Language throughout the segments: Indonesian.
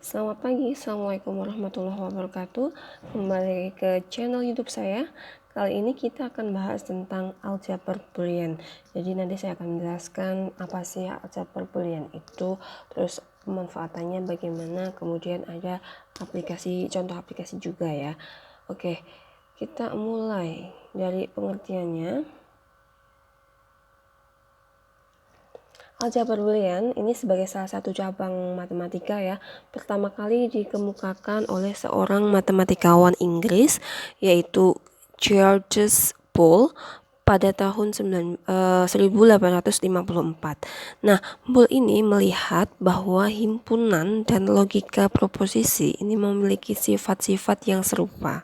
Selamat pagi, Assalamualaikum warahmatullahi wabarakatuh. Kembali ke channel YouTube saya. Kali ini kita akan bahas tentang aljabar boolean. Jadi nanti saya akan menjelaskan apa sih aljabar boolean itu, terus pemanfaatannya bagaimana, kemudian ada contoh aplikasi juga ya. Oke, kita mulai dari pengertiannya. Aljabar boolean ini sebagai salah satu cabang matematika ya, pertama kali dikemukakan oleh seorang matematikawan Inggris yaitu Georges Boole pada tahun 1854. Nah, Boole ini melihat bahwa himpunan dan logika proposisi ini memiliki sifat-sifat yang serupa.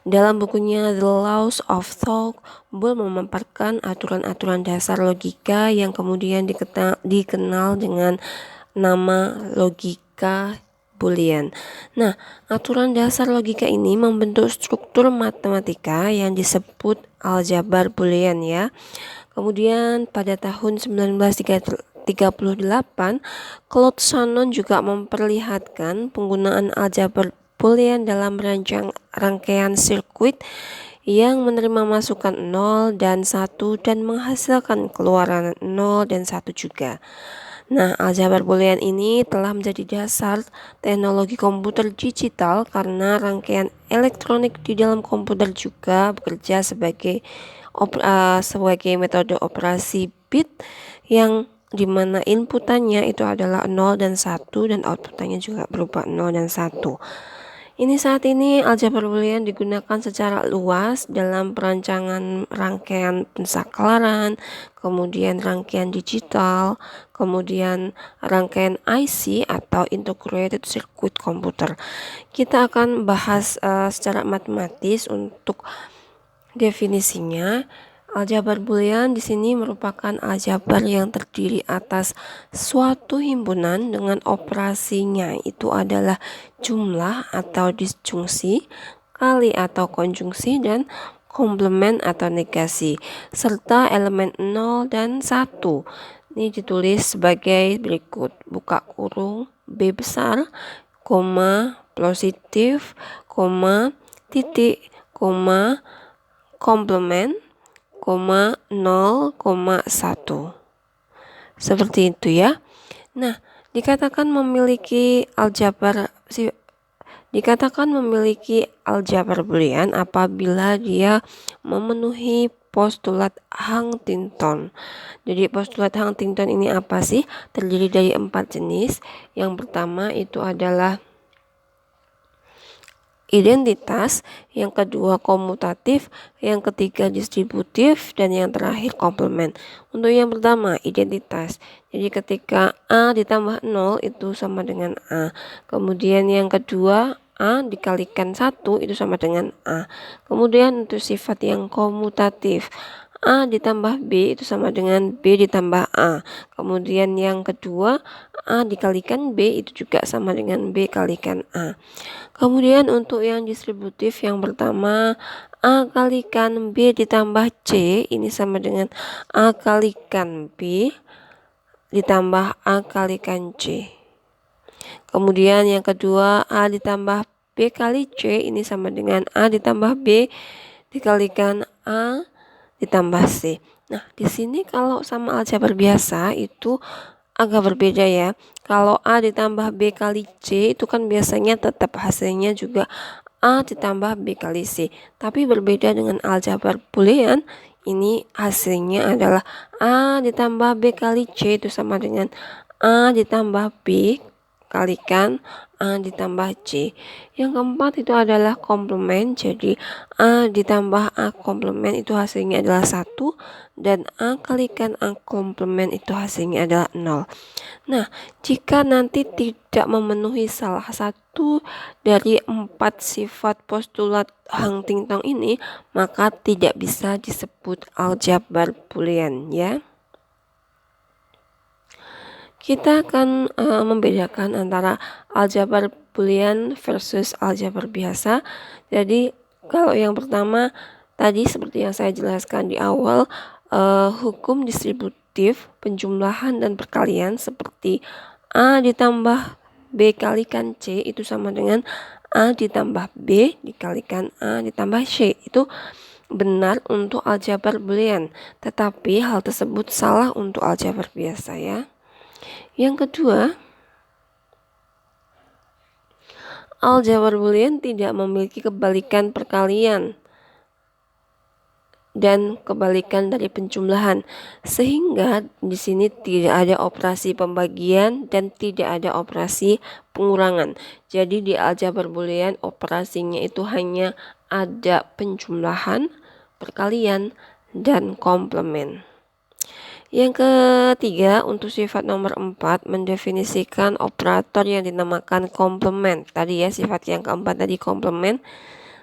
Dalam bukunya The Laws of Thought, Boole memaparkan aturan-aturan dasar logika yang kemudian dikenal dengan nama logika Boolean. Nah, aturan dasar logika ini membentuk struktur matematika yang disebut aljabar Boolean ya. Kemudian pada tahun 1938, Claude Shannon juga memperlihatkan penggunaan aljabar Boolean dalam rangkaian sirkuit yang menerima masukan 0 dan 1 dan menghasilkan keluaran 0 dan 1 juga. Nah, aljabar Boolean ini telah menjadi dasar teknologi komputer digital karena rangkaian elektronik di dalam komputer juga bekerja sebagai metode operasi bit yang dimana inputannya itu adalah 0 dan 1 dan outputannya juga berupa 0 dan 1. Saat ini aljabar Boolean digunakan secara luas dalam perancangan rangkaian pensaklaran, kemudian rangkaian digital, kemudian rangkaian IC atau integrated circuit komputer. Kita akan bahas secara matematis untuk definisinya. Aljabar Boolean di sini merupakan aljabar yang terdiri atas suatu himpunan dengan operasinya itu adalah jumlah atau disjungsi, kali atau konjungsi, dan komplement atau negasi, serta elemen 0 dan 1. Ini ditulis sebagai berikut, buka kurung, B besar, koma, positif, koma, titik, koma, komplement, 0,1. Seperti itu ya. Nah, dikatakan memiliki aljabar Boolean apabila dia memenuhi postulat Huntington. Jadi postulat Huntington ini apa sih? Terdiri dari 4 jenis. Yang pertama itu adalah identitas, yang kedua komutatif, yang ketiga distributif, dan yang terakhir komplement. Untuk yang pertama, identitas. Jadi ketika A ditambah 0 itu sama dengan A. Kemudian yang kedua, A dikalikan 1 itu sama dengan A. Kemudian untuk sifat yang komutatif, A ditambah B itu sama dengan B ditambah A. Kemudian yang kedua, A dikalikan B itu juga sama dengan B kalikan A. Kemudian untuk yang distributif yang pertama, A kalikan B ditambah C ini sama dengan A kalikan B ditambah A kalikan C. Kemudian yang kedua, A ditambah B kali C ini sama dengan A ditambah B dikalikan A ditambah C. Nah, di sini kalau sama aljabar biasa itu agak berbeda ya. Kalau A ditambah B kali C itu kan biasanya tetap hasilnya juga A ditambah B kali C. Tapi berbeda dengan aljabar Boolean, ini hasilnya adalah A ditambah B kali C itu sama dengan A ditambah B kalikan A ditambah C. Yang keempat itu adalah komplement. Jadi A ditambah A komplement itu hasilnya adalah 1 dan A kalikan A komplement itu hasilnya adalah 0. Nah, jika nanti tidak memenuhi salah satu dari 4 sifat postulat Huntington ini, maka tidak bisa disebut aljabar Boolean ya. Kita akan membedakan antara aljabar Boolean versus aljabar biasa. Jadi kalau yang pertama tadi seperti yang saya jelaskan di awal, hukum distributif, penjumlahan dan perkalian seperti A ditambah B kalikan C itu sama dengan A ditambah B dikalikan A ditambah C. Itu benar untuk aljabar boolean, tetapi hal tersebut salah untuk aljabar biasa ya. Yang kedua, aljabar boolean tidak memiliki kebalikan perkalian dan kebalikan dari penjumlahan, sehingga di sini tidak ada operasi pembagian dan tidak ada operasi pengurangan. Jadi di aljabar boolean operasinya itu hanya ada penjumlahan, perkalian, dan komplement. Yang ketiga, untuk sifat nomor 4 mendefinisikan operator yang dinamakan komplement. Tadi ya, sifat yang keempat tadi komplement.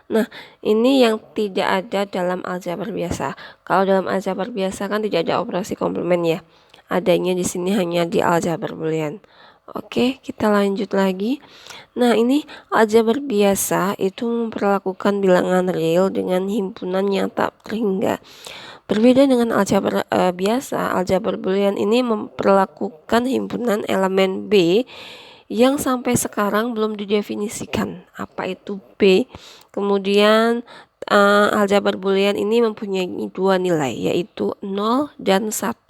Nah, ini yang tidak ada dalam aljabar biasa. Kalau dalam aljabar biasa kan tidak ada operasi komplement ya. Adanya di sini hanya di aljabar boolean. Oke, kita lanjut lagi. Nah, ini aljabar biasa itu memperlakukan bilangan real dengan himpunan yang tak terhingga. Berbeda dengan aljabar biasa, aljabar boolean ini memperlakukan himpunan elemen B yang sampai sekarang belum didefinisikan apa itu B. Kemudian aljabar boolean ini mempunyai dua nilai, yaitu 0 dan 1.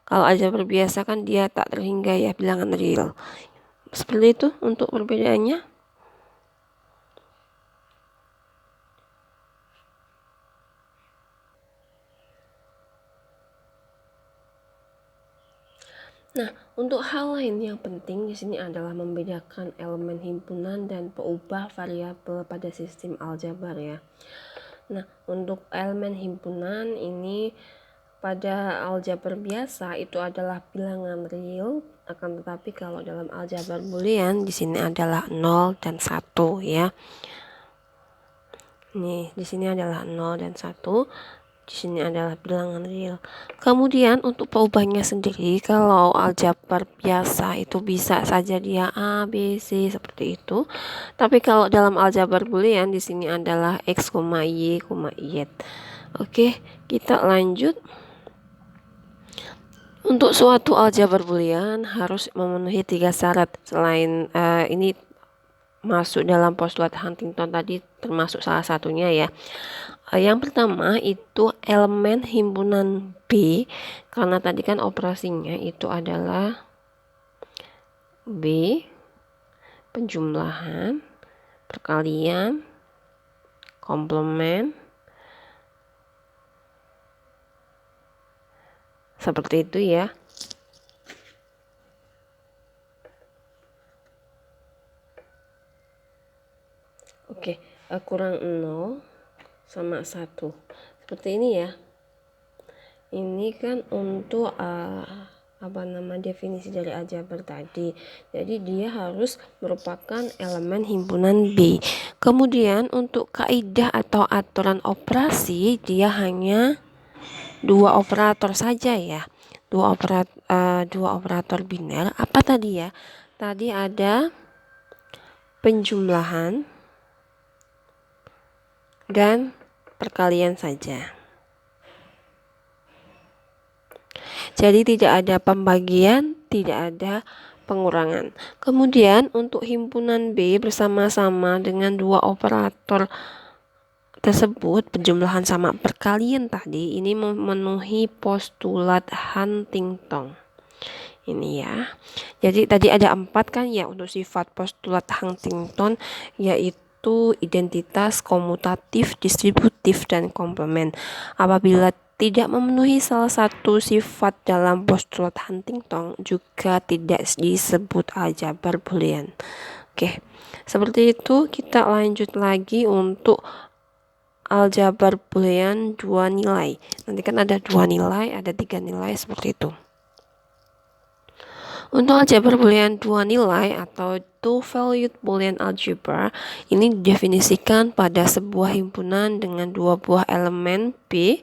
Kalau aljabar biasa kan dia tak terhingga ya, bilangan real. Seperti itu untuk perbedaannya. Nah, untuk hal lain yang penting di sini adalah membedakan elemen himpunan dan pengubah variabel pada sistem aljabar ya. Nah, untuk elemen himpunan ini pada aljabar biasa itu adalah bilangan real, akan tetapi kalau dalam aljabar boolean di sini adalah 0 dan 1 ya. Nih, di sini adalah 0 dan 1. Di sini adalah bilangan real. Kemudian untuk peubahnya sendiri, kalau aljabar biasa itu bisa saja dia A, B, C seperti itu. Tapi kalau dalam aljabar boolean di sini adalah X, Y, Y. Oke, kita lanjut. Untuk suatu aljabar boolean harus memenuhi 3 syarat. Selain ini masuk dalam postulat Huntington tadi, termasuk salah satunya ya. Yang pertama itu elemen himpunan B, karena tadi kan operasinya itu adalah B, penjumlahan, perkalian, komplement, seperti itu ya. Oke, kurang 0 sama 1 seperti ini ya. Ini kan untuk definisi dari aljabar tadi. Jadi dia harus merupakan elemen himpunan B. Kemudian untuk kaidah atau aturan operasi dia hanya 2 operator saja ya. Dua operator biner. Apa tadi ya? Tadi ada penjumlahan dan perkalian saja. Jadi tidak ada pembagian, tidak ada pengurangan. Kemudian untuk himpunan B bersama-sama dengan 2 operator tersebut, penjumlahan sama perkalian tadi, ini memenuhi postulat Huntington. Ini ya. Jadi tadi ada 4 kan ya untuk sifat postulat Huntington, yaitu identitas, komutatif, distributif, dan komplement. Apabila tidak memenuhi salah satu sifat dalam postulat Huntington, juga tidak disebut aljabar boolean. Oke, seperti itu. Kita lanjut lagi untuk aljabar boolean 2 nilai. Nanti kan ada 2 nilai, ada 3 nilai seperti itu. Untuk aljabar boolean 2 nilai atau two-valued boolean algebra ini didefinisikan pada sebuah himpunan dengan 2 buah elemen B,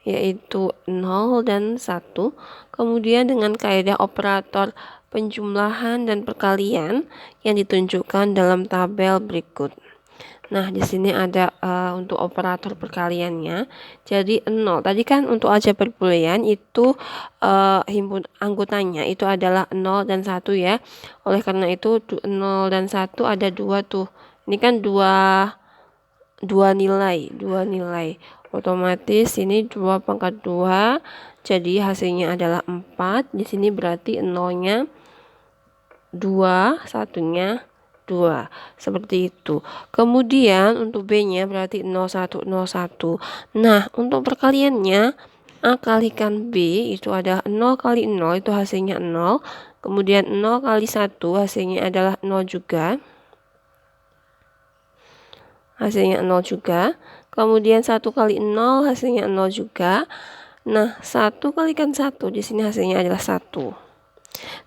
yaitu 0 dan 1. Kemudian dengan kaidah operator penjumlahan dan perkalian yang ditunjukkan dalam tabel berikut. Nah, di sini ada untuk operator perkaliannya. Jadi 0. Tadi kan untuk aljabar boolean itu himpun anggotanya itu adalah 0 dan 1 ya. Oleh karena itu 0 dan 1 ada 2 tuh. Ini kan dua nilai. Otomatis ini 2 pangkat 2. Jadi hasilnya adalah 4. Di sini berarti 0-nya 2, 1-nya 2. Seperti itu. Kemudian untuk B-nya berarti 0101. Nah, untuk perkaliannya A kalikan B itu adalah 0 kali 0 itu hasilnya 0. Kemudian 0 kali 1 hasilnya adalah 0 juga. Hasilnya 0 juga. Kemudian 1 kali 0 hasilnya 0 juga. Nah, 1 kalikan 1 di sini hasilnya adalah 1.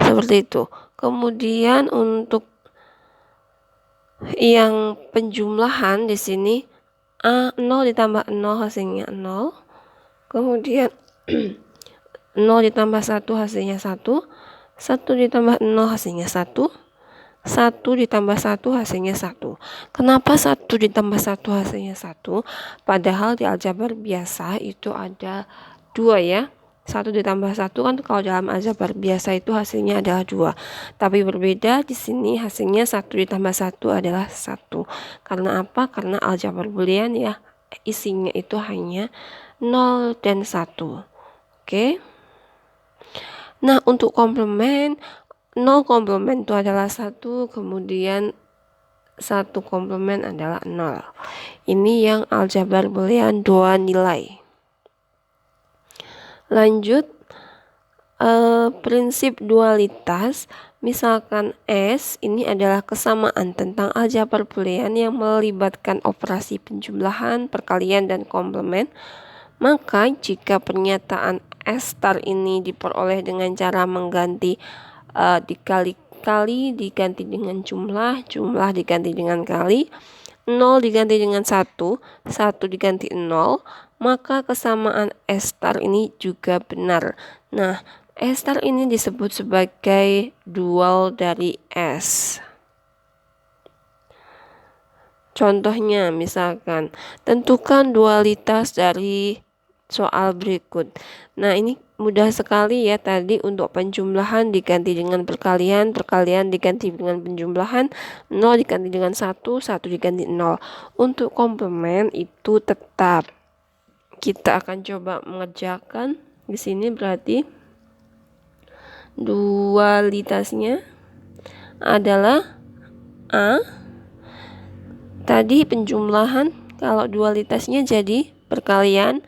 Seperti itu. Kemudian untuk yang penjumlahan di sini A 0 ditambah 0 hasilnya 0. Kemudian 0 ditambah 1 hasilnya 1. 1 ditambah 0 hasilnya 1. 1 ditambah 1 hasilnya 1. Kenapa 1 ditambah 1 hasilnya 1? Padahal di aljabar biasa itu ada 2 ya. 1 ditambah 1 kan kalau dalam aljabar biasa itu hasilnya adalah 2. Tapi berbeda di sini hasilnya 1 ditambah 1 adalah 1. Karena apa? Karena aljabar boolean ya isinya itu hanya 0 dan 1. Oke. Nah, untuk komplement 0 komplement itu adalah 1, kemudian 1 komplement adalah 0. Ini yang aljabar boolean 2 nilai. Lanjut, prinsip dualitas. Misalkan S ini adalah kesamaan tentang aljabar boolean yang melibatkan operasi penjumlahan, perkalian, dan komplement. Maka jika pernyataan S star ini diperoleh dengan cara mengganti dikali-kali diganti dengan jumlah diganti dengan kali, 0 diganti dengan 1 diganti 0, maka kesamaan S star ini juga benar. Nah, S star ini disebut sebagai dual dari S. Contohnya misalkan, tentukan dualitas dari soal berikut. Nah, ini mudah sekali ya tadi untuk penjumlahan diganti dengan perkalian diganti dengan penjumlahan, 0 diganti dengan 1 diganti 0. Untuk komplement itu tetap kita akan coba mengerjakan di sini berarti dualitasnya adalah A. Tadi penjumlahan kalau dualitasnya jadi perkalian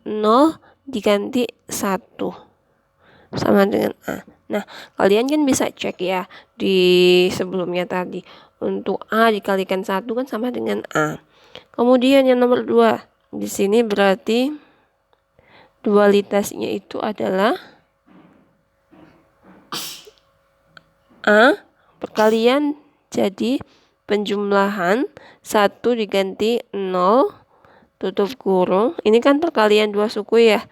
0 diganti 1 sama dengan A. Nah, kalian kan bisa cek ya di sebelumnya tadi. Untuk A dikalikan 1 kan sama dengan A. Kemudian yang nomor 2. Di sini berarti dualitasnya itu adalah A perkalian jadi penjumlahan 1 diganti 0 tutup kurung. Ini kan perkalian 2 suku ya.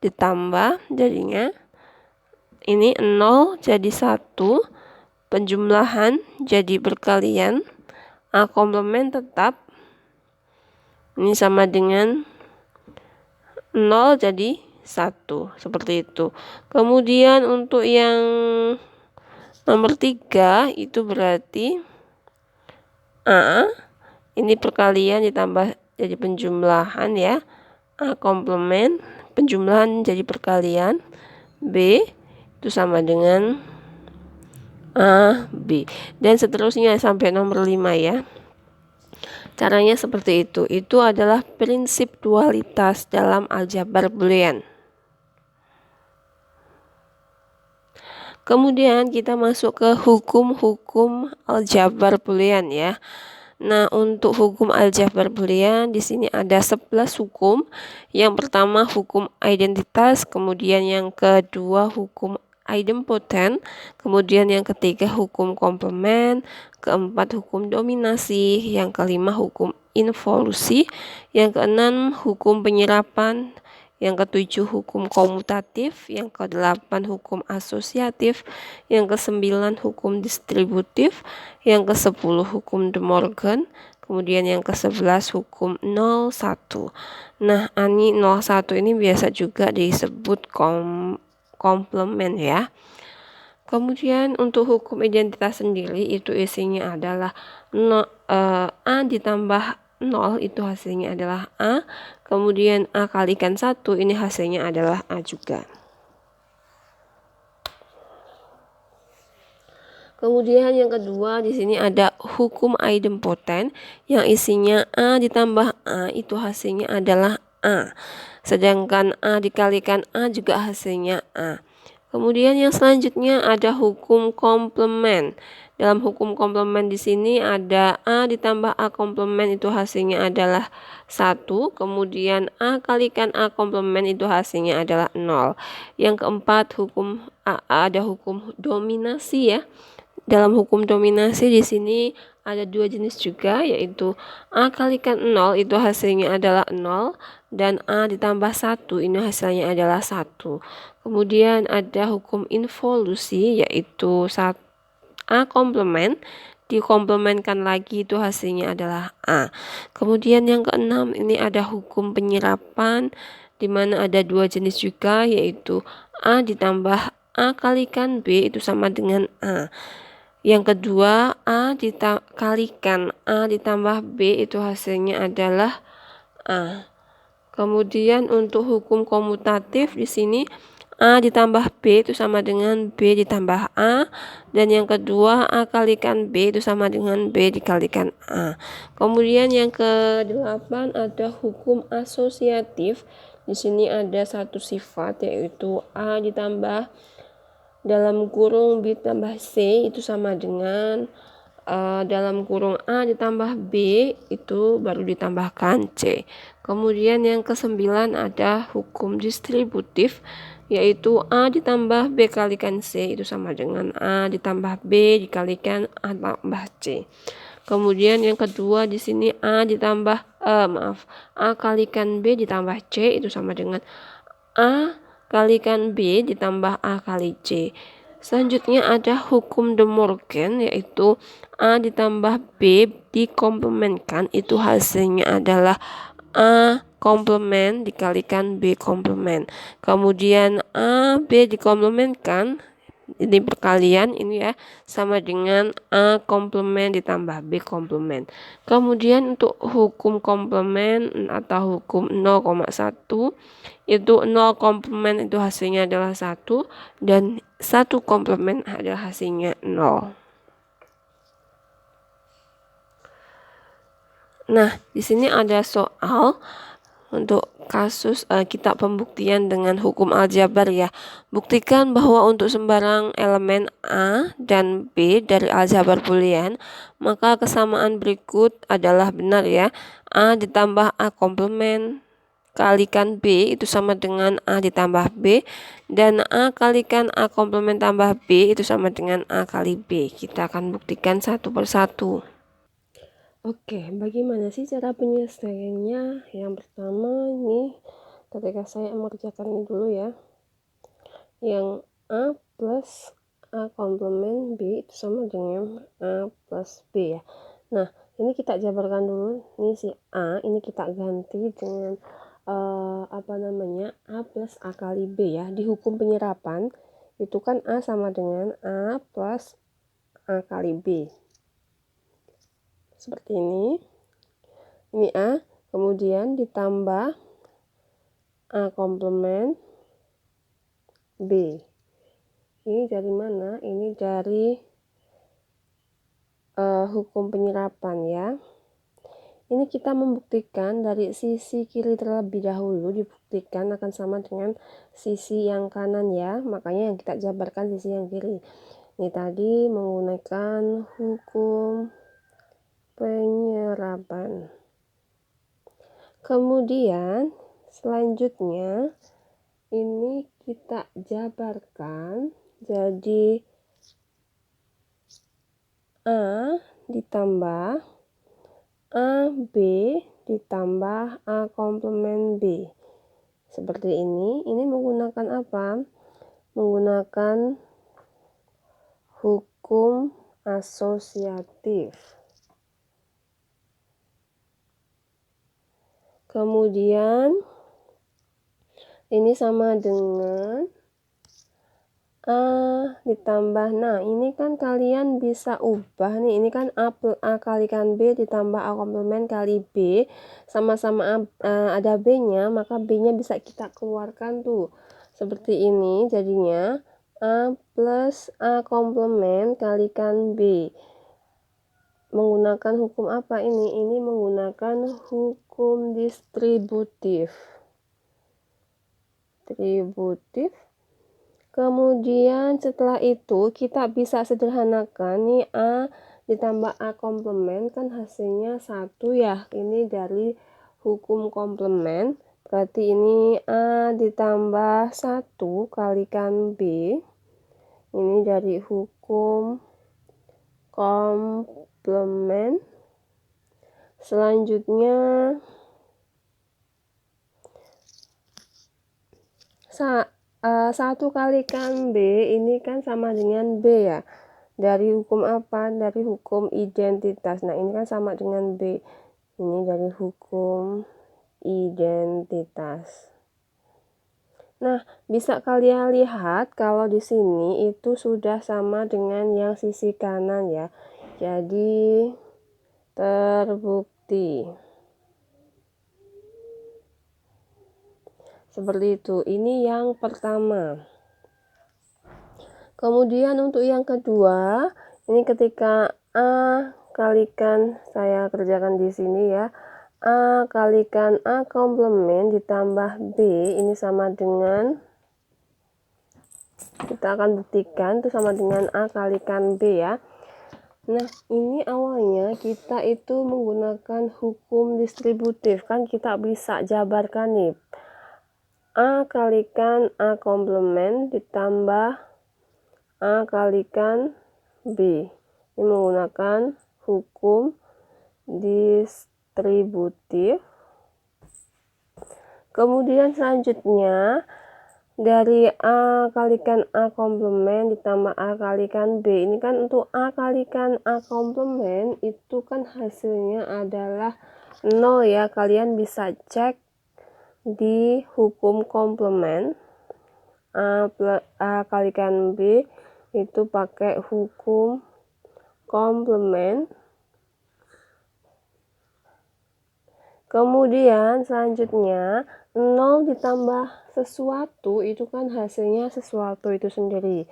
Ditambah jadinya ini 0 jadi 1. Penjumlahan jadi perkalian. A komplement tetap. Ini sama dengan 0 jadi 1. Seperti itu. Kemudian untuk yang nomor 3 itu berarti A ini perkalian ditambah jadi penjumlahan ya. A komplement penjumlahan jadi perkalian. B itu sama dengan A, B. Dan seterusnya sampai nomor 5 ya. Caranya seperti itu. Itu adalah prinsip dualitas dalam aljabar boolean. Kemudian kita masuk ke hukum-hukum aljabar boolean ya. Nah, untuk hukum aljabar boolean di sini ada 11 hukum. Yang pertama hukum identitas, kemudian yang kedua hukum idempotent, kemudian yang ketiga hukum komplement, keempat hukum dominasi, yang kelima hukum involusi, yang keenam hukum penyerapan, yang ketujuh hukum komutatif, yang kedelapan hukum asosiatif, yang kesembilan hukum distributif, yang kesepuluh hukum De Morgan, Kemudian yang ke-11 hukum 01. Nah, ani 01 ini biasa juga disebut komplement ya. Kemudian untuk hukum identitas sendiri itu isinya adalah A ditambah 0 itu hasilnya adalah A. Kemudian A kalikan 1 ini hasilnya adalah A juga. Kemudian yang kedua di sini ada hukum idempotent yang isinya A ditambah A itu hasilnya adalah A. Sedangkan A dikalikan A juga hasilnya A. Kemudian yang selanjutnya ada hukum komplement. Dalam hukum komplement di sini ada A ditambah A komplement itu hasilnya adalah 1. Kemudian A kalikan A komplement itu hasilnya adalah 0. Yang keempat ada hukum dominasi ya. Dalam hukum dominasi di sini ada dua jenis juga, yaitu A kalikan 0 itu hasilnya adalah 0 dan A ditambah 1 ini hasilnya adalah 1. Kemudian ada hukum involusi, yaitu A komplement dikomplementkan lagi itu hasilnya adalah A. Kemudian yang keenam ini ada hukum penyerapan, di mana ada dua jenis juga, yaitu A ditambah A kalikan B itu sama dengan A. Yang kedua, A dikalikan A ditambah B itu hasilnya adalah A. Kemudian untuk hukum komutatif di sini A ditambah B itu sama dengan B ditambah A, dan yang kedua A kalikan B itu sama dengan B dikalikan A. Kemudian yang ke-8 ada hukum asosiatif. Di sini ada satu sifat, yaitu A ditambah dalam kurung B tambah C itu sama dengan dalam kurung A ditambah B itu baru ditambahkan C. Kemudian yang ke-9 ada hukum distributif, yaitu A ditambah B kalikan C itu sama dengan A ditambah B dikalikan A tambah C. Kemudian yang kedua di sini A kalikan B ditambah C itu sama dengan A kalikan B ditambah A kali C. Selanjutnya ada hukum De Morgan, yaitu A ditambah B dikomplementkan itu hasilnya adalah A komplement dikalikan B komplement. Kemudian A B dikomplementkan ini perkalian ini ya sama dengan A komplement ditambah B komplement. Kemudian untuk hukum komplement atau hukum 0,1 itu 0 komplement itu hasilnya adalah 1 dan 1 komplement adalah hasilnya 0. Nah, di sini ada soal untuk kasus kitab pembuktian dengan hukum aljabar ya. Buktikan bahwa untuk sembarang elemen A dan B dari aljabar boolean, maka kesamaan berikut adalah benar ya. A ditambah A komplement kalikan B itu sama dengan A ditambah B, dan A kalikan A komplement tambah B itu sama dengan A kali B. Kita akan buktikan satu persatu. Oke, bagaimana sih cara penyelesaiannya? Yang pertama ini ketika saya mengerjakan ini dulu ya. Yang A plus A komplement B itu sama dengan A plus B ya. Nah, ini kita jabarkan dulu. Ini si A, ini kita ganti dengan A plus A kali B ya. Di hukum penyerapan itu kan A sama dengan A plus A kali B. Seperti ini A, kemudian ditambah A komplement B. Ini dari mana? Ini dari hukum penyerapan ya. Ini kita membuktikan dari sisi kiri terlebih dahulu, dibuktikan akan sama dengan sisi yang kanan ya. Makanya yang kita jabarkan sisi yang kiri. Ini tadi menggunakan hukum penyerapan. Kemudian selanjutnya ini kita jabarkan jadi A ditambah A B ditambah A komplement B. Seperti ini menggunakan apa? Menggunakan hukum asosiatif. Kemudian ini sama dengan A ditambah, nah ini kan kalian bisa ubah nih, ini kan A kalikan B ditambah A komplement kali B, sama-sama ada B nya, maka B nya bisa kita keluarkan tuh seperti ini. Jadinya A plus A komplement kalikan B. Menggunakan hukum apa ini? Ini menggunakan hukum distributif. Kemudian setelah itu kita bisa sederhanakan nih, A ditambah A komplement kan hasilnya 1 ya. Ini dari hukum komplement. Berarti ini A ditambah 1 kalikan B. Ini dari hukum komplement. Selanjutnya 1 kalikan B ini kan sama dengan B ya. Dari hukum apa? Dari hukum identitas. Nah, ini kan sama dengan B. Ini dari hukum identitas. Nah, bisa kalian lihat kalau di sini itu sudah sama dengan yang sisi kanan ya. Jadi terbukti. Seperti itu. Ini yang pertama. Kemudian untuk yang kedua, ini ketika A kalikan, saya kerjakan di sini ya. A kalikan A komplement ditambah B, ini sama dengan, kita akan buktikan itu sama dengan A kalikan B ya. Nah, ini awalnya kita itu menggunakan hukum distributif, kan kita bisa jabarkan nih. A kalikan A komplement ditambah A kalikan B. Ini menggunakan hukum distributif. Kemudian selanjutnya dari A kalikan A komplement ditambah A kalikan B. Ini kan untuk A kalikan A komplement itu kan hasilnya adalah 0 ya. Kalian bisa cek di hukum komplement. A kalikan B itu pakai hukum komplement. Kemudian selanjutnya 0 ditambah sesuatu itu kan hasilnya sesuatu itu sendiri.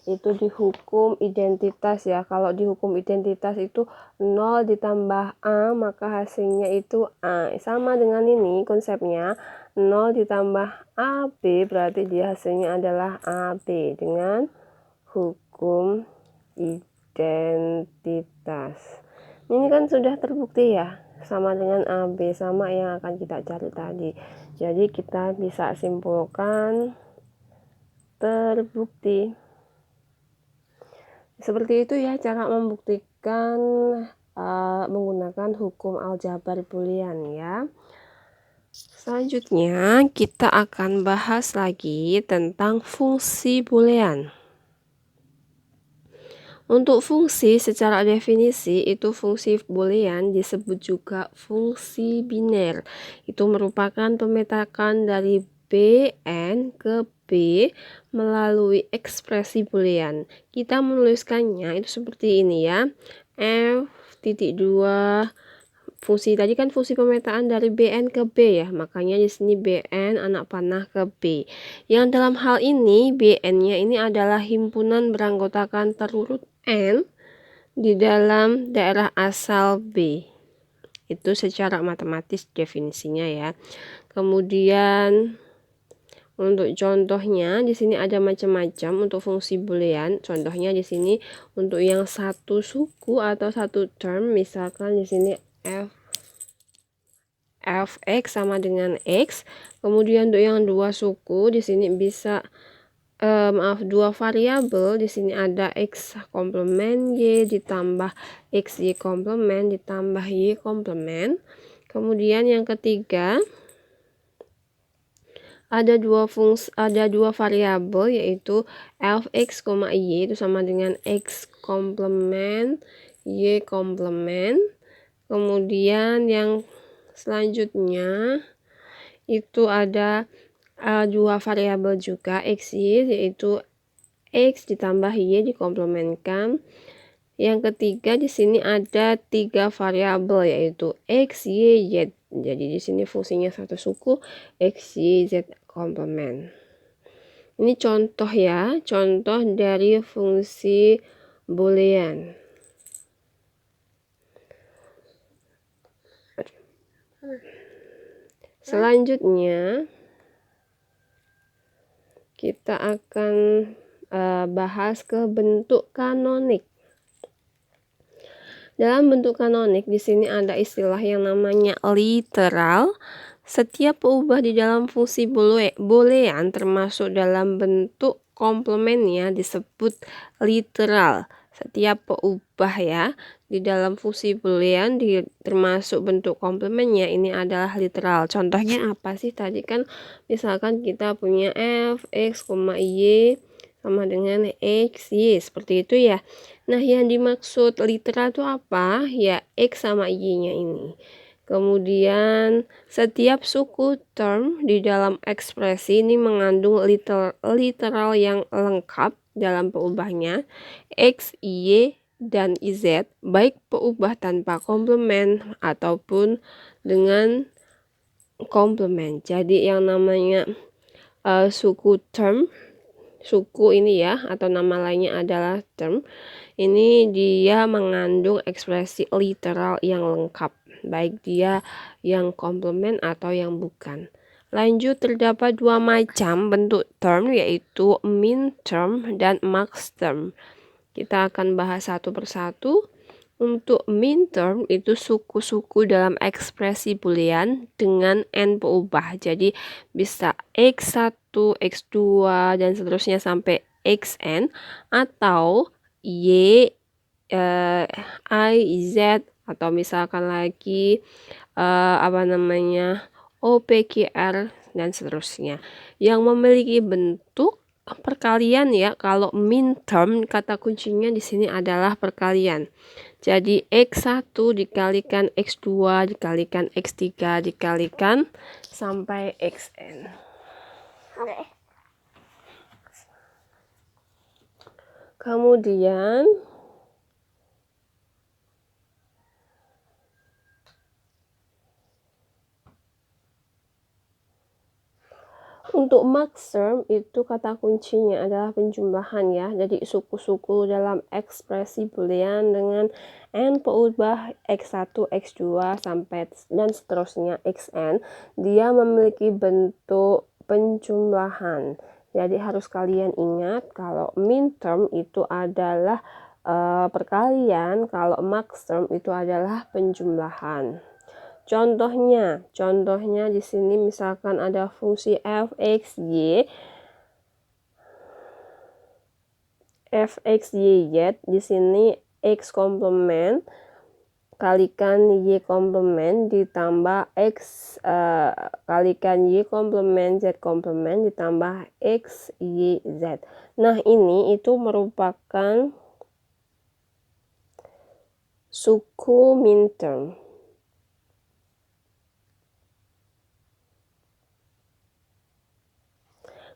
Itu di hukum identitas ya. Kalau di hukum identitas itu 0 ditambah A maka hasilnya itu A. Sama dengan ini konsepnya, 0 ditambah AB berarti dia hasilnya adalah AB dengan hukum identitas. Ini kan sudah terbukti ya, sama dengan AB, sama yang akan kita cari tadi. Jadi kita bisa simpulkan terbukti. Seperti itu ya cara membuktikan menggunakan hukum aljabar boolean ya. Selanjutnya kita akan bahas lagi tentang fungsi boolean. Untuk fungsi secara definisi itu fungsi boolean disebut juga fungsi biner. Itu merupakan pemetakan dari Bn ke B melalui ekspresi boolean. Kita menuliskannya itu seperti ini ya. F.2 fungsi tadi kan fungsi pemetaan dari Bn ke B ya. Makanya di sini Bn anak panah ke B. Yang dalam hal ini Bn-nya ini adalah himpunan beranggotakan terurut N di dalam daerah asal B. Itu secara matematis definisinya ya. Kemudian untuk contohnya di sini ada macam-macam untuk fungsi boolean. Contohnya di sini untuk yang satu suku atau satu term, misalkan di sini fx sama dengan x. Kemudian untuk yang dua suku di sini bisa dua variabel, di sini ada x komplement y ditambah xy komplement ditambah y komplement. Kemudian yang ketiga ada dua variabel yaitu fx, y itu sama dengan x komplement y komplement. Kemudian yang Selanjutnya itu ada dua variabel juga XY, yaitu X ditambah Y dikomplementkan. Yang ketiga di sini ada 3 variabel yaitu X, Y, Z. Jadi di sini fungsinya satu suku X, Y, Z komplement. Ini contoh ya, contoh dari fungsi boolean. Selanjutnya kita akan bahas ke bentuk kanonik. Dalam bentuk kanonik di sini ada istilah yang namanya literal. Setiap peubah di dalam fungsi boolean termasuk dalam bentuk komplemennya disebut literal. Setiap peubah ya di dalam fungsi boolean termasuk bentuk komplemennya ini adalah literal. Contohnya apa sih? Tadi kan misalkan kita punya f, x, y sama dengan x, y seperti itu ya. Nah, yang dimaksud literal itu apa? Ya, X sama Y-nya ini. Kemudian, setiap suku term di dalam ekspresi ini mengandung literal yang lengkap dalam peubahnya. X, Y, dan Z, baik peubah tanpa komplement ataupun dengan komplement. Jadi, yang namanya suku term, suku ini ya, atau nama lainnya adalah term. Ini dia mengandung ekspresi literal yang lengkap, baik dia yang komplement atau yang bukan. Lanjut, terdapat dua macam bentuk term, yaitu min term dan max term. Kita akan bahas satu persatu. Untuk min term itu suku-suku dalam ekspresi boolean dengan n peubah. Jadi bisa x1, x2, dan seterusnya sampai xn, atau y, I, z, atau misalkan lagi O, P, Q, R, dan seterusnya. Yang memiliki bentuk perkalian ya. Kalau min term kata kuncinya di sini adalah perkalian. Jadi X1 dikalikan X2 dikalikan X3 dikalikan sampai Xn. Oke. Kemudian untuk max term itu kata kuncinya adalah penjumlahan ya. Jadi suku-suku dalam ekspresi boolean dengan n peubah x1, x2 sampai dan seterusnya xn, dia memiliki bentuk penjumlahan. Jadi harus kalian ingat kalau min term itu adalah perkalian, kalau max term itu adalah penjumlahan. Contohnya di sini misalkan ada fungsi f(x,y), z, di sini x komplement kalikan y komplement ditambah x kalikan y komplement z komplement ditambah x, y, z. Nah, ini itu merupakan suku min term.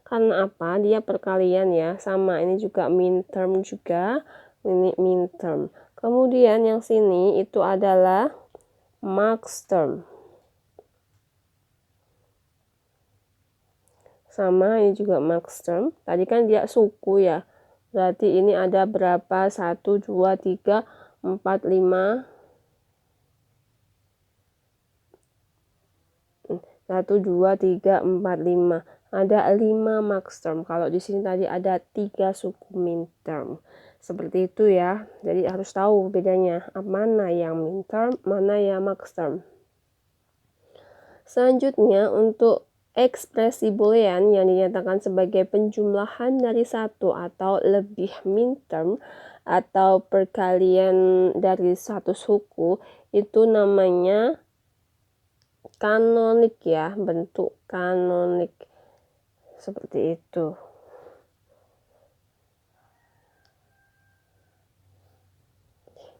Karena apa? Dia perkalian ya, sama ini juga min term juga, ini min term. Kemudian yang sini itu adalah max term. Sama ini juga max term. Tadi kan dia suku ya. Berarti ini ada berapa? 1, 2, 3, 4, 5. 1, 2, 3, 4, 5. Ada 5 max term. Kalau di sini tadi ada 3 suku min term. Seperti itu ya. Jadi harus tahu bedanya. Mana yang min term, mana yang max term. Selanjutnya untuk ekspresi boolean yang dinyatakan sebagai penjumlahan dari satu atau lebih min term atau perkalian dari satu suku itu namanya kanonik ya, bentuk kanonik. Seperti itu.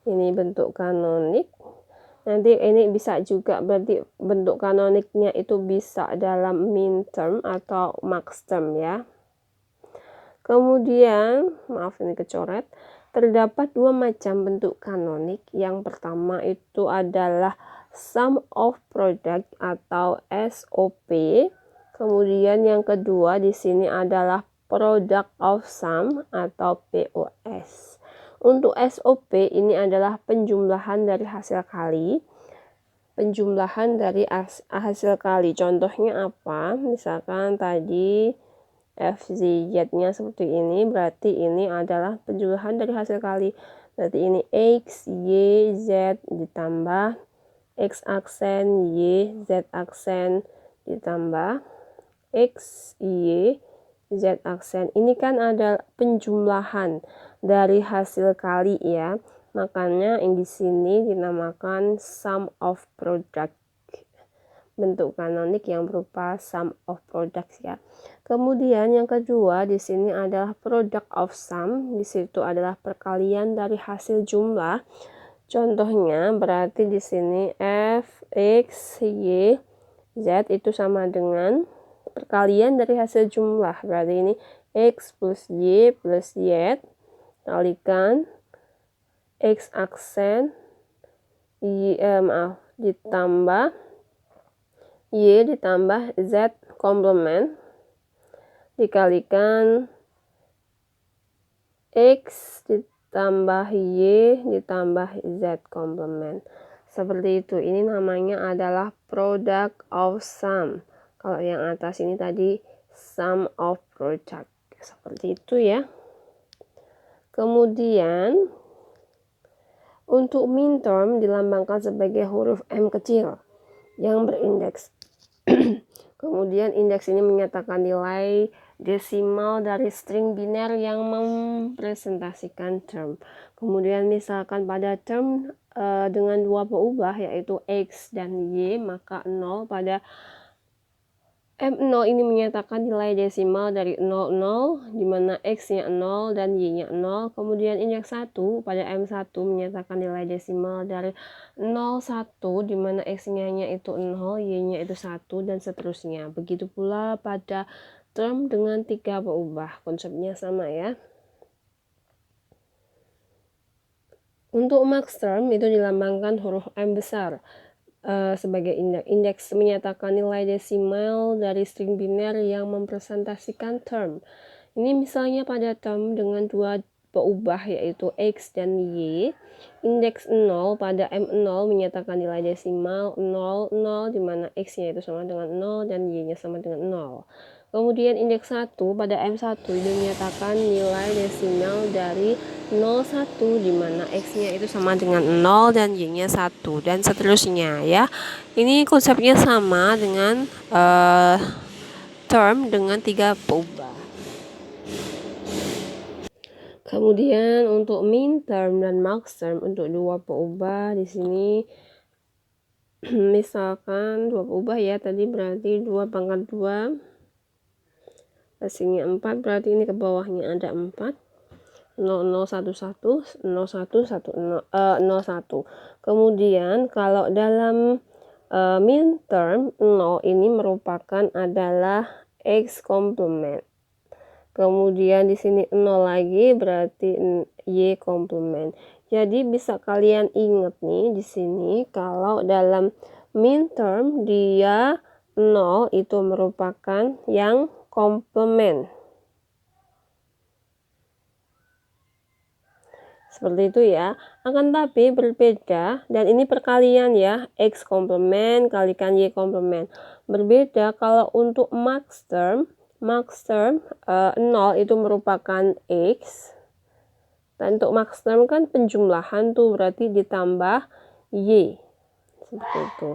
Ini bentuk kanonik. Nanti ini bisa juga berarti bentuk kanoniknya itu bisa dalam min term atau max term ya. Kemudian, maaf ini kecoret, terdapat dua macam bentuk kanonik. Yang pertama itu adalah sum of product atau SOP. Kemudian yang kedua di sini adalah product of sum atau POS. Untuk SOP ini adalah penjumlahan dari hasil kali. Penjumlahan dari hasil kali. Contohnya apa? Misalkan tadi FZ-nya seperti ini, berarti ini adalah penjumlahan dari hasil kali. Berarti ini X, Y, Z ditambah X aksen, Y, Z aksen ditambah X, Y, Z aksen. Ini kan ada penjumlahan dari hasil kali ya. Makanya yang di sini dinamakan sum of product. Bentuk kanonik yang berupa sum of products ya. Kemudian yang kedua di sini adalah product of sum. Di situ adalah perkalian dari hasil jumlah. Contohnya berarti di sini F, X, Y, Z itu sama dengan perkalian dari hasil jumlah. Berarti ini X plus Y plus Y kalikan X aksen Y, ditambah Y ditambah Z komplement dikalikan X ditambah Y ditambah Z komplement. Seperti itu. Ini namanya adalah product of sum. Kalau yang atas ini tadi sum of product. Seperti itu ya. Kemudian untuk min term dilambangkan sebagai huruf M kecil yang berindeks. Kemudian indeks ini menyatakan nilai desimal dari string biner yang mempresentasikan term. Kemudian misalkan pada term dengan dua berubah yaitu X dan Y, maka 0 pada M0 ini menyatakan nilai desimal dari 00 di mana X-nya 0 dan Y-nya 0. Kemudian indeks 1 pada M1 menyatakan nilai desimal dari 01 di mana X-nya itu 0, Y-nya itu 1 dan seterusnya. Begitu pula pada term dengan 3 berubah. Konsepnya sama ya. Untuk max term itu dilambangkan huruf M besar. Sebagai indeks menyatakan nilai desimal dari string biner yang mempresentasikan term. Ini misalnya pada term dengan dua berubah yaitu X dan Y. Indeks 0 pada M0 menyatakan nilai desimal 00 di mana X-nya itu sama dengan 0 dan Y-nya sama dengan 0. Kemudian indeks 1 pada M1 ini menyatakan nilai desimal dari 01 di mana X-nya itu sama dengan 0 dan Y-nya 1 dan seterusnya ya. Ini konsepnya sama dengan term dengan 3 berubah. Kemudian untuk min term dan max term untuk dua berubah di sini misalkan dua berubah ya, tadi berarti 2 pangkat 2 hasilnya 4, berarti ini ke bawahnya ada 4 0011 0110 01. Kemudian kalau dalam min term 0 ini merupakan adalah X komplement. Kemudian di sini 0 lagi berarti Y komplement. Jadi bisa kalian ingat nih di sini kalau dalam min term dia 0 itu merupakan yang komplement. Seperti itu ya. Akan tapi berbeda dan ini perkalian ya. X komplement kalikan Y komplement. Berbeda kalau untuk max term 0 itu merupakan X. Dan untuk max term kan penjumlahan tuh berarti ditambah Y. Seperti itu.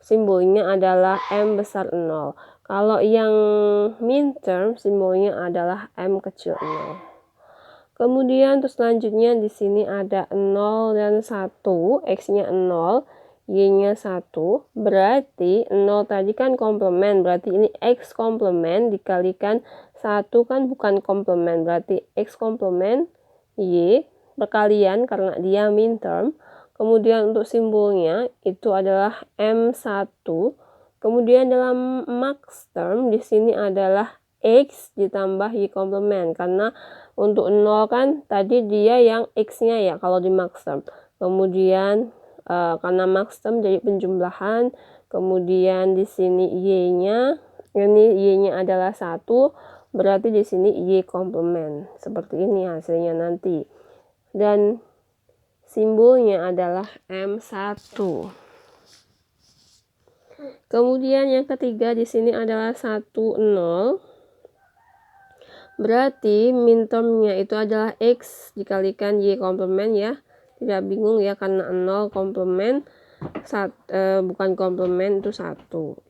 Simbolnya adalah M besar 0. Kalau yang min term simbolnya adalah M kecil 0. Kemudian terus selanjutnya di sini ada 0 dan 1, X-nya 0, Y-nya 1. Berarti 0 tadi kan komplement, berarti ini X komplement dikalikan 1 kan bukan komplement, berarti X komplement Y perkalian karena dia min term. Kemudian untuk simbolnya itu adalah M1. Kemudian dalam max term di sini adalah X ditambah Y komplement, karena untuk 0 kan tadi dia yang X-nya ya kalau di max term. Kemudian karena max term jadi penjumlahan, kemudian di sini Y-nya, ini Y-nya adalah 1, berarti di sini Y komplement. Seperti ini hasilnya nanti. Dan simbolnya adalah M1. Kemudian yang ketiga di sini adalah 1, 0. Berarti min termnya itu adalah X dikalikan Y komplement ya. Tidak bingung ya, karena 0 komplement, bukan komplement itu 1.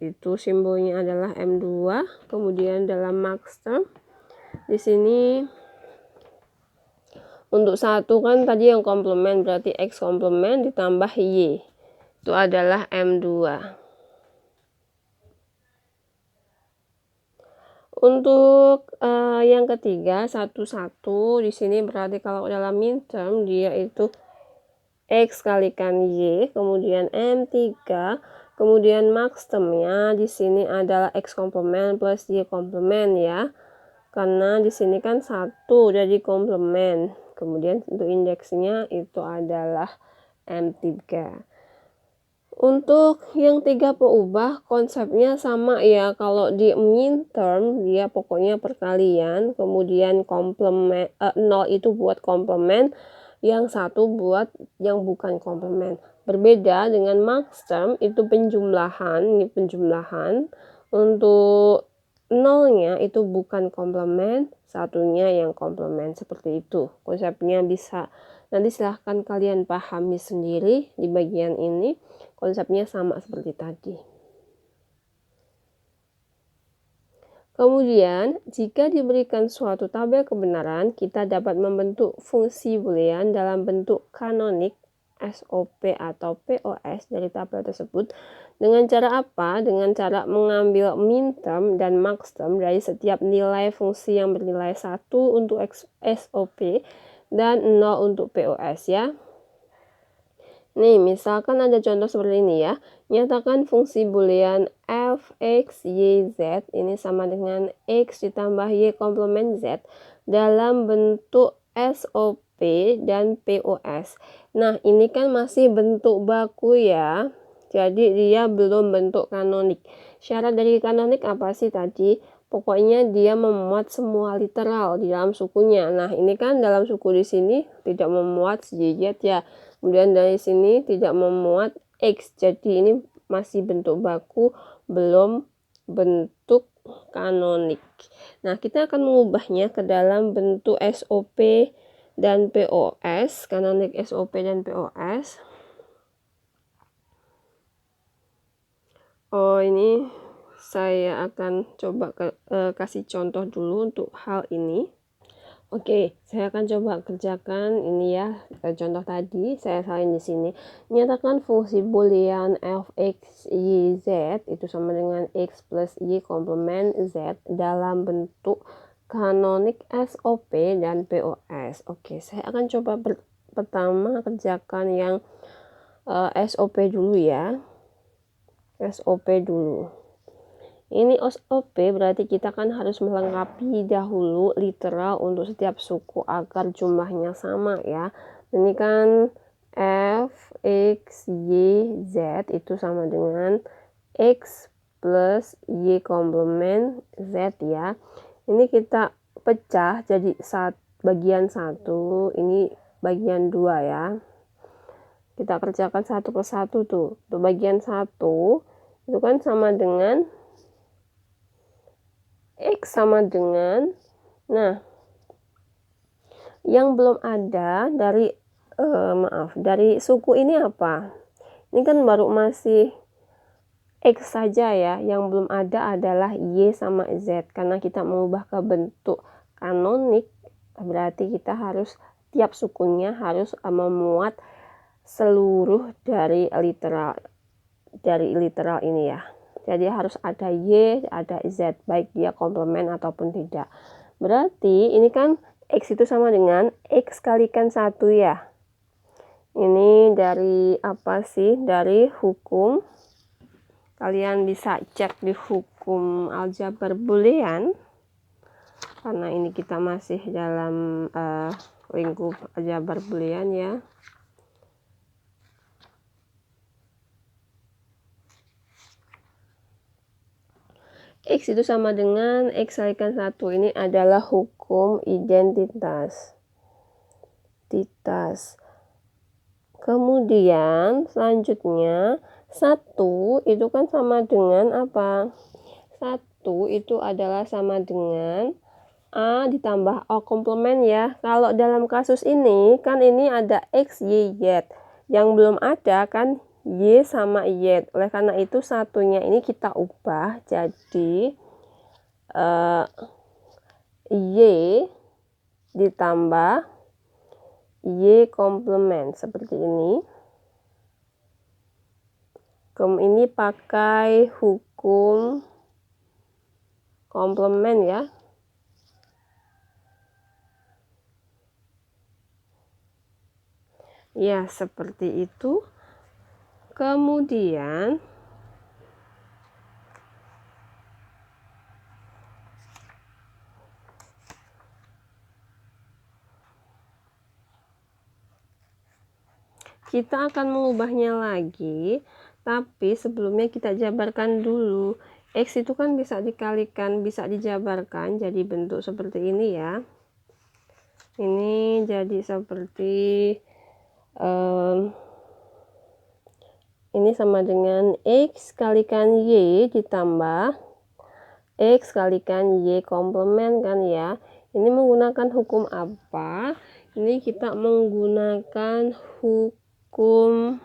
Itu simbolnya adalah M2. Kemudian dalam max term di sini untuk 1 kan tadi yang komplement, berarti X komplement ditambah Y. Itu adalah M2. Untuk yang ketiga 1, 1 di sini berarti kalau dalam min term dia itu X kalikan Y, kemudian M3, kemudian max termnya di sini adalah X komplement plus Y komplement ya. Karena di sini kan 1 jadi komplement. Kemudian untuk indeksnya itu adalah M3. Untuk yang 3 peubah konsepnya sama ya. Kalau di min term dia pokoknya perkalian, kemudian komplement 0 itu buat komplement, yang 1 buat yang bukan komplement. Berbeda dengan max term itu penjumlahan, ini penjumlahan. Untuk 0-nya itu bukan komplement, 1-nya yang komplement, seperti itu. Konsepnya bisa nanti silahkan kalian pahami sendiri di bagian ini. Konsepnya sama seperti tadi. Kemudian, jika diberikan suatu tabel kebenaran, kita dapat membentuk fungsi boolean dalam bentuk kanonik SOP atau POS dari tabel tersebut. Dengan cara apa? Dengan cara mengambil min term dan max term dari setiap nilai fungsi yang bernilai 1 untuk SOP dan 0 untuk POS ya. Nih, misalkan ada contoh seperti ini ya. Nyatakan fungsi boolean f, x, y, z ini sama dengan x ditambah y komplement z dalam bentuk SOP dan POS. Nah, ini kan masih bentuk baku ya. Jadi dia belum bentuk kanonik. Syarat dari kanonik apa sih tadi? Pokoknya dia memuat semua literal di dalam sukunya. Nah, ini kan dalam suku di sini tidak memuat YZ ya. Kemudian dari sini tidak memuat X. Jadi ini masih bentuk baku, belum bentuk kanonik. Nah, kita akan mengubahnya ke dalam bentuk SOP dan POS, kanonik SOP dan POS. Oh, ini saya akan coba kasih contoh dulu untuk hal ini. Oke, saya akan coba kerjakan ini ya, contoh tadi saya salin di sini. Nyatakan fungsi boolean f, x, y, z itu sama dengan x plus y komplement z dalam bentuk kanonik SOP dan POS. Oke, saya akan coba pertama kerjakan yang SOP dulu ya. SOP dulu. Ini SOP berarti kita kan harus melengkapi dahulu literal untuk setiap suku agar jumlahnya sama ya. Ini kan F, X, Y, Z itu sama dengan X plus Y komplement Z ya. Ini kita pecah jadi bagian 1, ini bagian 2 ya. Kita kerjakan satu persatu tuh. Untuk bagian 1 itu kan sama dengan X sama dengan, nah yang belum ada dari dari suku ini apa? Ini kan baru masih X saja ya. Yang belum ada adalah Y sama Z. Karena kita mengubah ke bentuk kanonik, berarti kita harus tiap sukunya harus memuat seluruh dari literal ini ya. Jadi harus ada Y, ada Z, baik dia komplement ataupun tidak. Berarti ini kan X itu sama dengan X kalikan 1 ya. Ini dari apa sih? Dari hukum. Kalian bisa cek di hukum aljabar boolean. Karena ini kita masih dalam lingkup aljabar boolean ya. X itu sama dengan X kalikan 1. Ini adalah hukum identitas. Kemudian selanjutnya 1 itu kan sama dengan apa? 1 itu adalah sama dengan A ditambah O komplement ya. Kalau dalam kasus ini kan ini ada X, Y, Y. Yang belum ada kan Y sama Y. Oleh karena itu satunya ini kita ubah jadi Y ditambah Y komplement seperti ini. Ini pakai hukum komplement ya. Ya, seperti itu. Kemudian kita akan mengubahnya lagi, tapi sebelumnya kita jabarkan dulu. X itu kan bisa dikalikan, bisa dijabarkan jadi bentuk seperti ini ya. Ini jadi seperti ini sama dengan X kalikan Y ditambah X kalikan Y komplement kan ya. Ini menggunakan hukum apa? Ini kita menggunakan hukum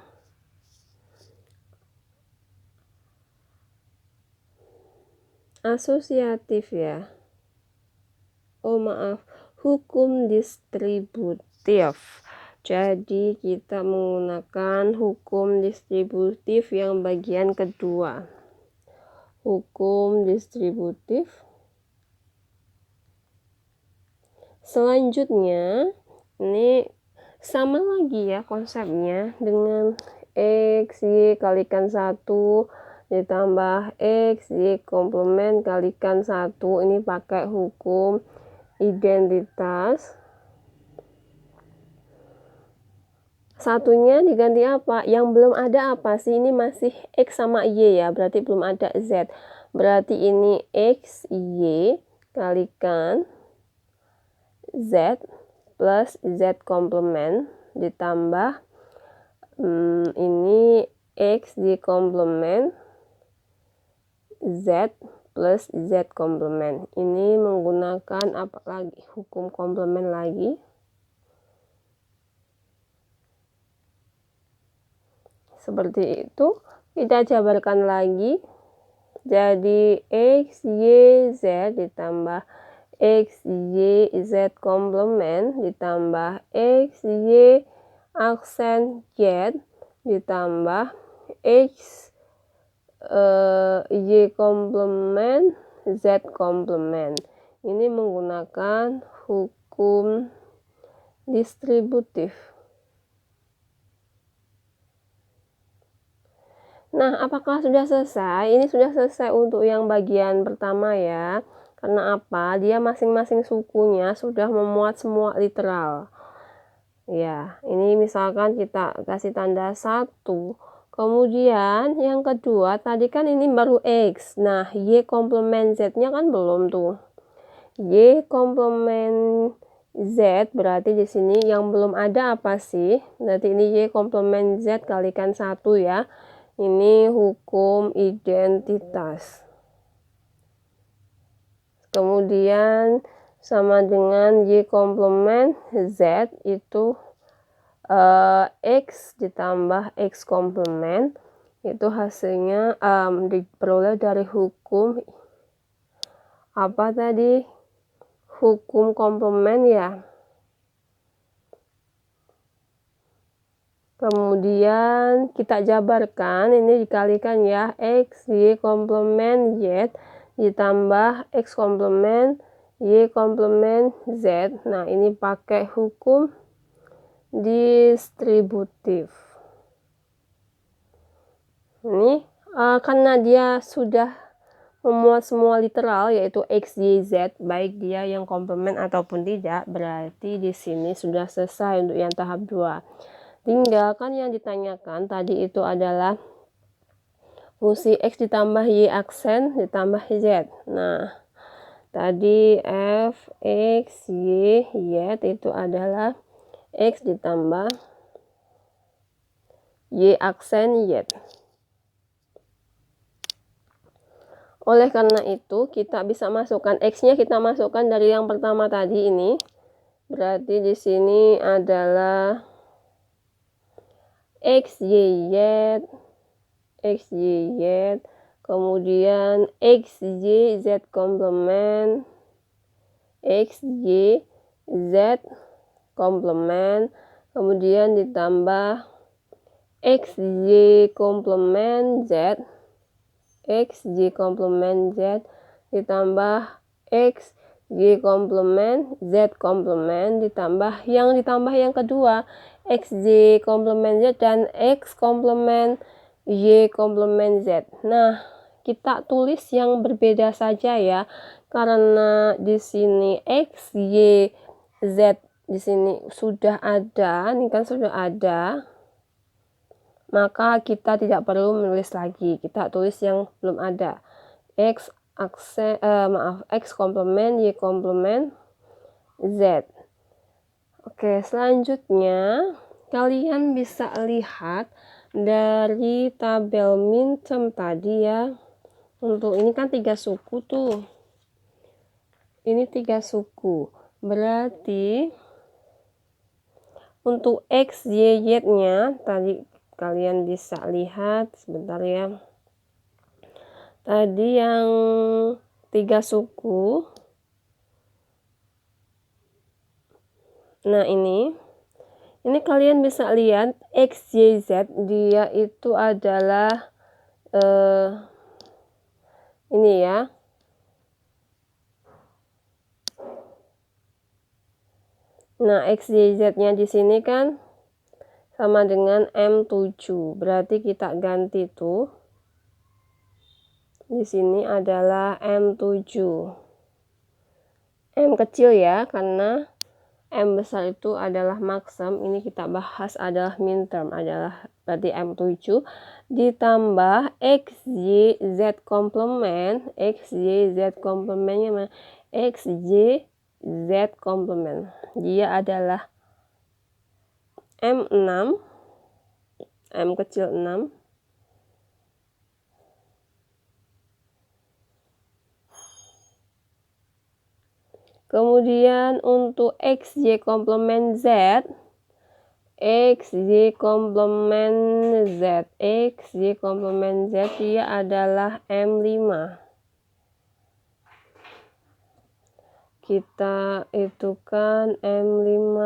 asosiatif ya. Oh maaf, hukum distributif. Jadi kita menggunakan hukum distributif yang bagian kedua. Hukum distributif. Selanjutnya ini sama lagi ya konsepnya dengan X, Y kalikan 1 ditambah X, Y komplement kalikan 1. Ini pakai hukum identitas. Satunya diganti apa? Yang belum ada apa sih? Ini masih X sama Y ya, berarti belum ada Z. Berarti ini X, Y kalikan Z plus Z komplement ditambah ini X di komplement Z plus Z komplement. Ini menggunakan apa lagi? Hukum komplement lagi. Seperti itu, kita jabarkan lagi. Jadi X, Y, Z ditambah X, Y, Z komplement ditambah X, Y, aksen Z ditambah X, Y komplement, Z komplement. Ini menggunakan hukum distributif. Nah, apakah sudah selesai? Ini sudah selesai untuk yang bagian pertama ya. Karena apa? Dia masing-masing sukunya sudah memuat semua literal. Ya, ini misalkan kita kasih tanda 1. Kemudian yang kedua, tadi kan ini baru X. Nah, Y komplement Z-nya kan belum tuh. Y komplement Z berarti di sini yang belum ada apa sih? Berarti ini Y komplement Z kalikan 1 ya. Ini hukum identitas. Kemudian sama dengan Y komplement Z itu X ditambah X komplement itu hasilnya diperoleh dari hukum apa tadi? Hukum komplement ya. Kemudian kita jabarkan, ini dikalikan ya, X, Y komplement Z ditambah X komplement Y komplement Z. Nah, ini pakai hukum distributif. Ini karena dia sudah memuat semua literal yaitu X, Y, Z, baik dia yang komplement ataupun tidak, berarti di sini sudah selesai untuk yang tahap 2. Tinggal kan yang ditanyakan tadi itu adalah fungsi X ditambah Y aksen ditambah Z. Nah, tadi F, X, Y, Y itu adalah X ditambah Y aksen Y. Oleh karena itu, kita bisa masukkan X-nya, kita masukkan dari yang pertama tadi ini. Berarti di sini adalah X, Y, Y, X, Y, Y, kemudian X, Y, Z komplement, X, Y, Z komplement, kemudian ditambah X, Y komplement Z, X, Y komplement Z, ditambah X, Y komplement Z komplement, ditambah yang kedua X, Y komplement Z dan X komplement Y komplement Z. Nah, kita tulis yang berbeda saja ya, karena di sini X, Y, Z di sini sudah ada, ini kan sudah ada, maka kita tidak perlu menulis lagi, kita tulis yang belum ada. X aksen X komplement Y komplement Z. Oke, selanjutnya kalian bisa lihat dari tabel midterm tadi ya. Untuk ini kan 3 suku tuh, ini 3 suku, berarti untuk X, Y, Y nya tadi kalian bisa lihat sebentar ya. Tadi yang 3 suku. Nah, ini kalian bisa lihat X, Y, Z dia itu adalah ini ya. Nah, X, Y, Z nya di sini kan sama dengan M7. Berarti kita ganti tuh. Di sini adalah M7. M kecil ya, karena M besar itu adalah maksem. Ini kita bahas adalah midterm, adalah berarti M7 ditambah X, Y, Z komplement. X, Y, Z komplementnya X, Y, Z komplement. Dia adalah M6, M kecil 6, kemudian untuk X, Y komplement Z, X, Y komplement Z, X, Y komplement Z dia adalah M5. Kita itukan M5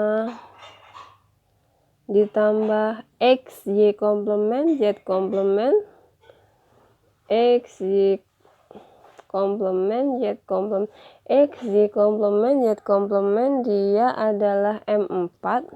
ditambah X, Y komplement Z komplement, X, Y komplement Z komplement, X, Y komplement Z komplement dia adalah M4.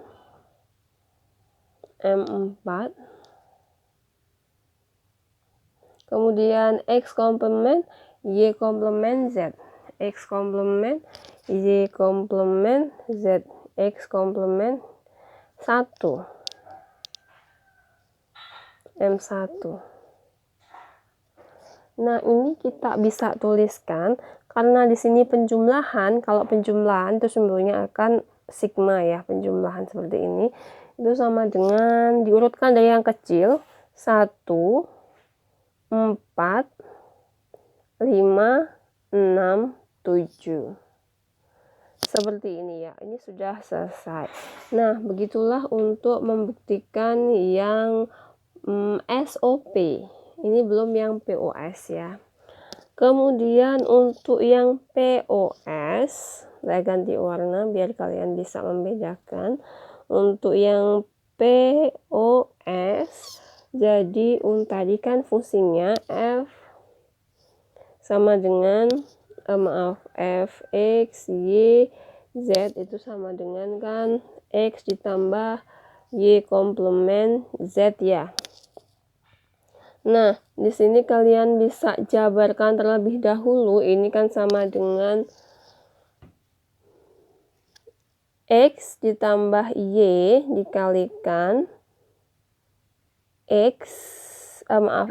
Kemudian X komplement Y komplement Z, X komplement Y komplement Z, X komplement 1, M1. Nah, ini kita bisa tuliskan karena di sini penjumlahan, kalau penjumlahan itu sumbernya akan sigma ya, penjumlahan seperti ini. Itu sama dengan diurutkan dari yang kecil 1, 4, 5, 6, 7. Seperti ini ya, ini sudah selesai. Nah, begitulah untuk membuktikan yang SOP. Ini belum yang POS ya. Kemudian untuk yang POS, saya ganti warna biar kalian bisa membedakan. Untuk yang POS, jadi tadi kan fungsinya F sama dengan F, X, Y, Z itu sama dengan kan X ditambah Y komplement Z ya. Nah, di sini kalian bisa jabarkan terlebih dahulu. Ini kan sama dengan X ditambah Y dikalikan X,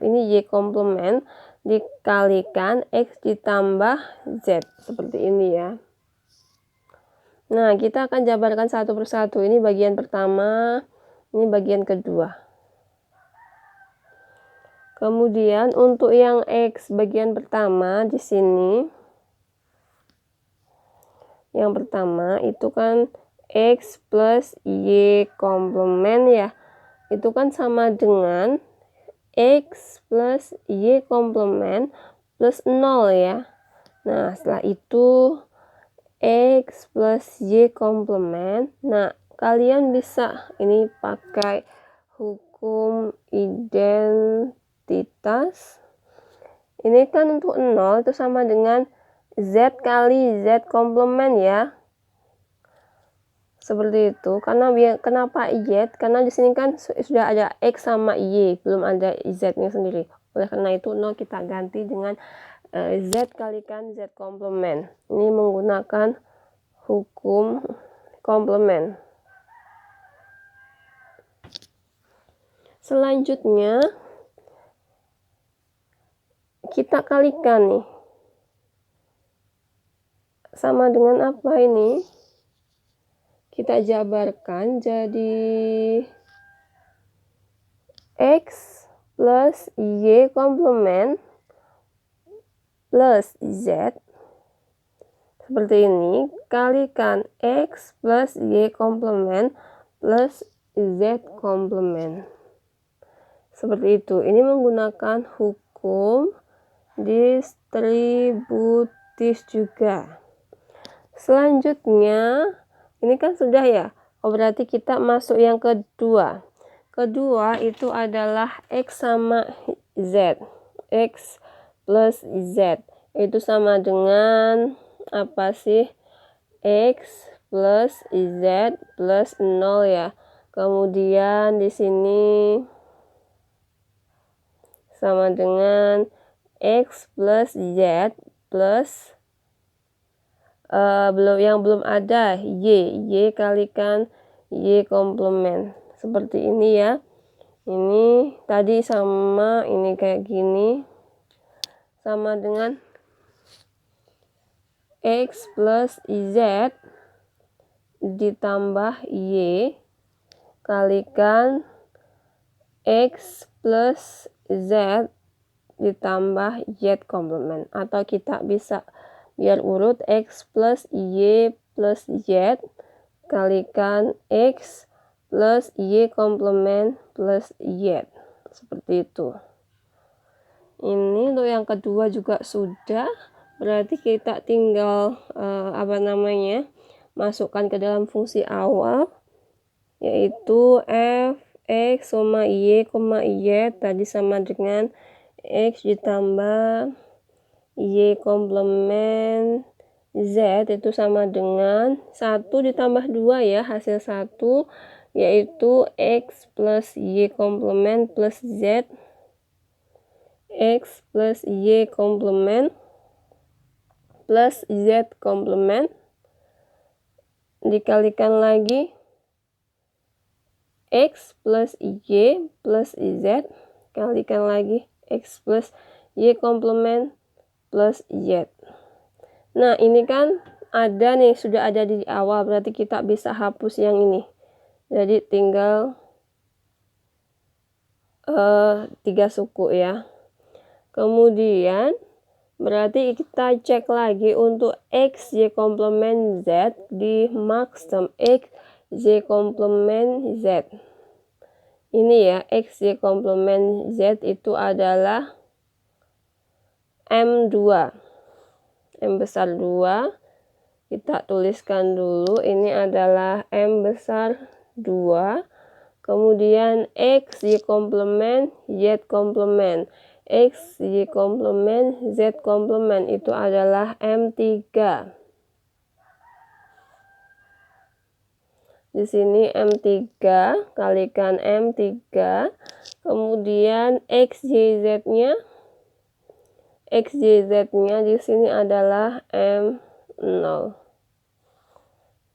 ini Y komplement dikalikan X ditambah Z. Seperti ini ya. Nah, kita akan jabarkan satu persatu. Ini bagian pertama, ini bagian kedua. Kemudian untuk yang X bagian pertama di sini, yang pertama itu kan X plus Y komplement ya. Itu kan sama dengan X plus Y komplement plus 0 ya. Nah, setelah itu X plus Y komplement. Nah, kalian bisa ini pakai hukum identitas. Ini kan untuk 0 itu sama dengan Z kali Z komplement ya. Seperti itu. Karena kenapa Y? Karena di sini kan sudah ada X sama Y, belum ada Z-nya sendiri. Oleh karena itu 0 kita ganti dengan Z kalikan Z komplement. Ini menggunakan hukum komplement. Selanjutnya kita kalikan nih. Sama dengan apa ini? Kita jabarkan jadi X plus Y komplement plus Z. Seperti ini, kalikan X plus Y komplement plus Z komplement. Seperti itu. Ini menggunakan hukum distributif juga. Selanjutnya, ini kan sudah ya. Oh, berarti kita masuk yang kedua. Kedua itu adalah X sama Z. X plus Z. Itu sama dengan apa sih? X plus Z plus 0 ya. Kemudian di sini sama dengan X plus Z plus belum ada Y kalikan Y komplement. Seperti ini ya. Ini tadi sama ini kayak gini. Sama dengan X plus Z ditambah Y kalikan X plus Z ditambah Z komplement. Atau kita bisa biar urut X plus Y plus Z kalikan X plus Y komplement plus Y. Seperti itu. Ini untuk yang kedua juga sudah. Berarti kita tinggal masukkan ke dalam fungsi awal, yaitu f x, y, tadi sama dengan x ditambah y komplement z itu sama dengan 1 ditambah 2 ya, hasil 1 yaitu x plus y komplement plus z, x plus y komplement plus z komplement dikalikan lagi x plus y plus z kalikan lagi x plus y komplement plus z. Nah, ini kan ada nih, sudah ada di awal, berarti kita bisa hapus yang ini. Jadi tinggal 3 suku ya. Kemudian berarti kita cek lagi untuk x y komplement z di maksum x y komplement z. Ini ya, x y komplement z itu adalah M2. M besar 2. Kita tuliskan dulu, ini adalah M besar 2. Kemudian x y komplement z komplement. X, Y komplement, Z komplement itu adalah M3. Di sini M3 kalikan M3, kemudian XYZ-nya di sini adalah M0.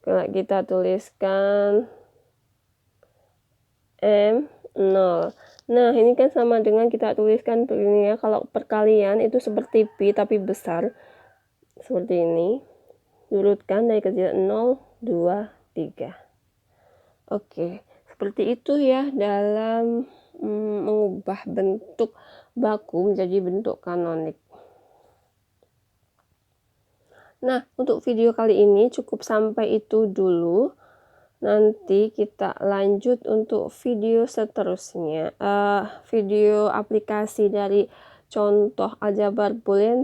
Kalau kita tuliskan M0. Nah, ini kan sama dengan kita tuliskan ini ya. Kalau perkalian itu seperti pi tapi besar. Seperti ini. Urutkan dari kecil 0, 2, 3. Oke, seperti itu ya dalam mengubah bentuk baku menjadi bentuk kanonik. Nah, untuk video kali ini cukup sampai itu dulu. Nanti kita lanjut untuk video seterusnya, video aplikasi dari contoh aljabar boolean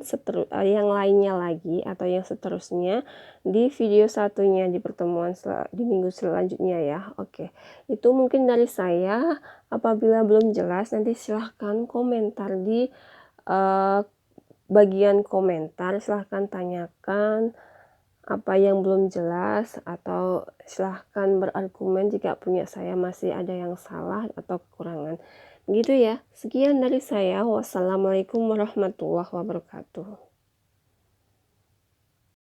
yang lainnya lagi atau yang seterusnya di video satunya di pertemuan di minggu selanjutnya ya. Oke, itu mungkin dari saya. Apabila belum jelas nanti silahkan komentar di bagian komentar, silahkan tanyakan apa yang belum jelas atau silahkan berargumen jika punya saya masih ada yang salah atau kekurangan. Begitu ya. Sekian dari saya. Wassalamualaikum warahmatullahi wabarakatuh.